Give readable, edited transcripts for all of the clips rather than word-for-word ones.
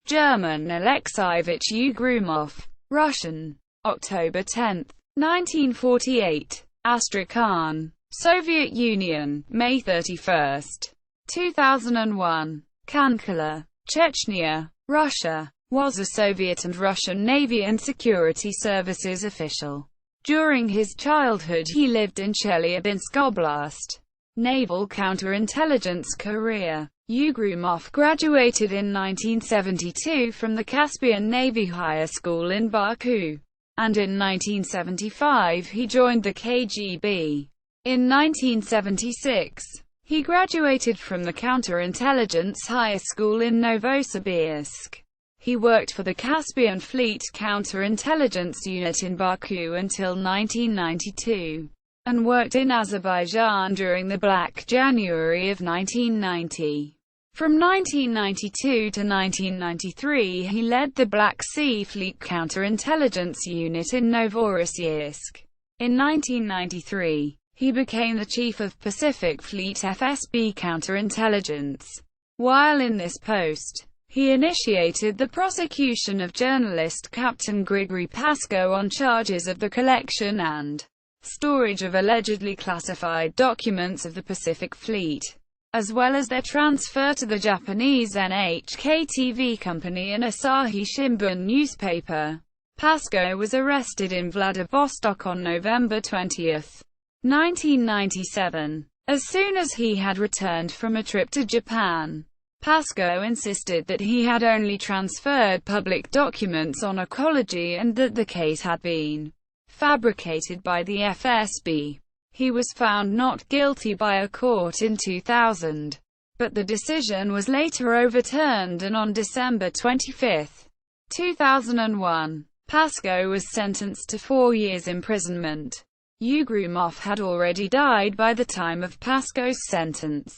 German Alexeyevich Ugryumov. Russian. October 10, 1948. Astrakhan. Soviet Union. May 31, 2001. Khankala. Chechnya. Russia. Was a Soviet and Russian Navy and Security Services official. During his childhood he lived in Chelyabinsk Oblast. Naval counterintelligence career. Ugryumov graduated in 1972 from the Caspian Navy Higher School in Baku, and in 1975 he joined the KGB. In 1976, he graduated from the Counterintelligence Higher School in Novosibirsk. He worked for the Caspian Fleet Counterintelligence Unit in Baku until 1992, and worked in Azerbaijan during the Black January of 1990. From 1992 to 1993 he led the Black Sea Fleet Counterintelligence Unit in Novorossiysk. In 1993, he became the Chief of Pacific Fleet FSB Counterintelligence. While in this post, he initiated the prosecution of journalist Captain Grigory Pasko on charges of the collection and storage of allegedly classified documents of the Pacific Fleet, as well as their transfer to the Japanese NHK TV company and Asahi Shimbun newspaper. Pasko was arrested in Vladivostok on November 20, 1997. As soon as he had returned from a trip to Japan, Pasko insisted that he had only transferred public documents on ecology and that the case had been fabricated by the FSB. He was found not guilty by a court in 2000, but the decision was later overturned, and on December 25, 2001, Pasko was sentenced to 4 years imprisonment. Ugryumov had already died by the time of Pasko's sentence.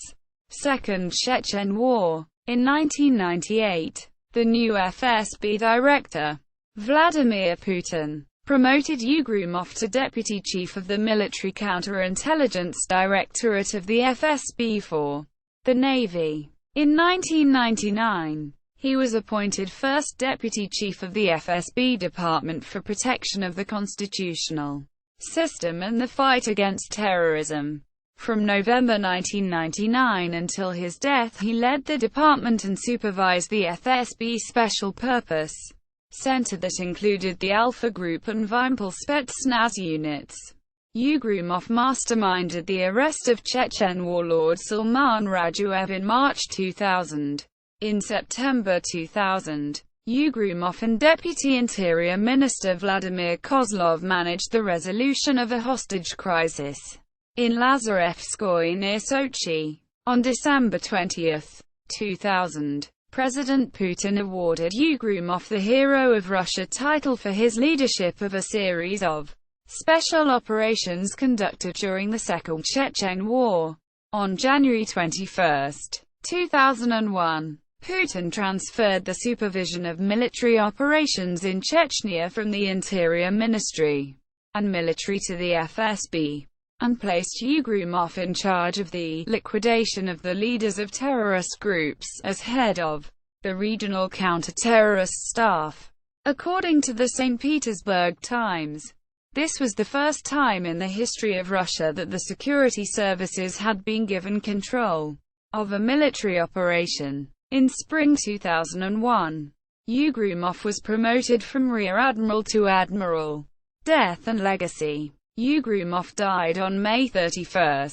Second Chechen War. In 1998, the new FSB director, Vladimir Putin, promoted Ugryumov to Deputy Chief of the Military Counterintelligence Directorate of the FSB for the Navy. In 1999, he was appointed First Deputy Chief of the FSB Department for Protection of the Constitutional System and the Fight Against Terrorism. From November 1999 until his death he led the department and supervised the FSB Special Purpose Center that included the Alpha Group and Vimpel Spetsnaz units. Ugryumov masterminded the arrest of Chechen warlord Salman Rajuev in March 2000. In September 2000, Ugryumov and Deputy Interior Minister Vladimir Kozlov managed the resolution of a hostage crisis in Lazarevskoye near Sochi. On December 20, 2000, President Putin awarded Ugryumov the Hero of Russia title for his leadership of a series of special operations conducted during the Second Chechen War. On January 21, 2001, Putin transferred the supervision of military operations in Chechnya from the Interior Ministry and Military to the FSB, and placed Ugryumov in charge of the liquidation of the leaders of terrorist groups, as head of the regional counter-terrorist staff. According to the St. Petersburg Times, this was the first time in the history of Russia that the security services had been given control of a military operation. In spring 2001, Ugryumov was promoted from Rear Admiral to Admiral. Death and legacy. Ugryumov died on May 31,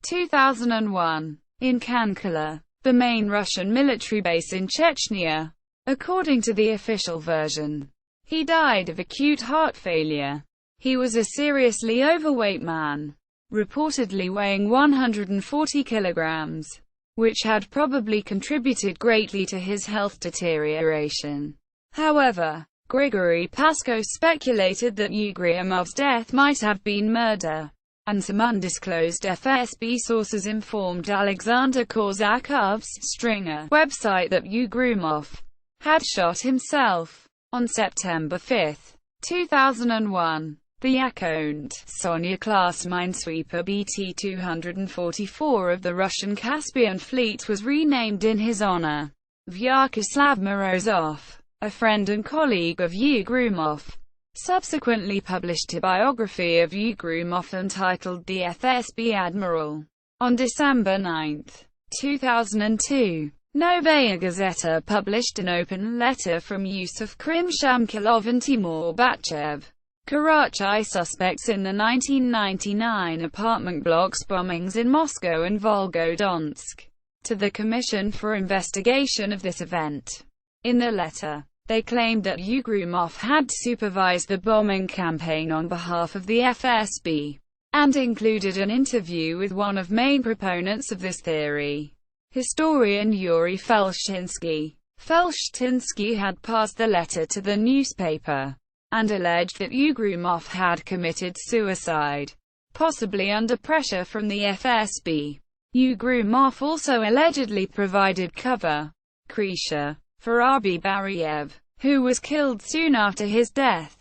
2001, in Khankala, the main Russian military base in Chechnya. According to the official version, he died of acute heart failure. He was a seriously overweight man, reportedly weighing 140 kilograms, which had probably contributed greatly to his health deterioration. However, Grigory Pasko speculated that Ugryumov's death might have been murder, and some undisclosed FSB sources informed Alexander Korsakov's Stringer website that Ugryumov had shot himself. On September 5, 2001, the Yak-owned Sonya-class minesweeper BT-244 of the Russian Caspian Fleet was renamed in his honor. Vyacheslav Morozov, a friend and colleague of Ugrumov, subsequently published a biography of Ugrumov entitled The FSB Admiral. On December 9, 2002, Novaya Gazeta published an open letter from Yusuf Krim Shamkilov and Timur Batchev, Karachi suspects in the 1999 apartment blocks bombings in Moscow and Volgodonsk, to the Commission for Investigation of this event. In the letter, they claimed that Ugrumov had supervised the bombing campaign on behalf of the FSB, and included an interview with one of main proponents of this theory, historian Yuri Felshtinsky. Felshtinsky had passed the letter to the newspaper, and alleged that Ugrumov had committed suicide, possibly under pressure from the FSB. Ugrumov also allegedly provided cover, Krisha, for Abi Bariev, who was killed soon after his death.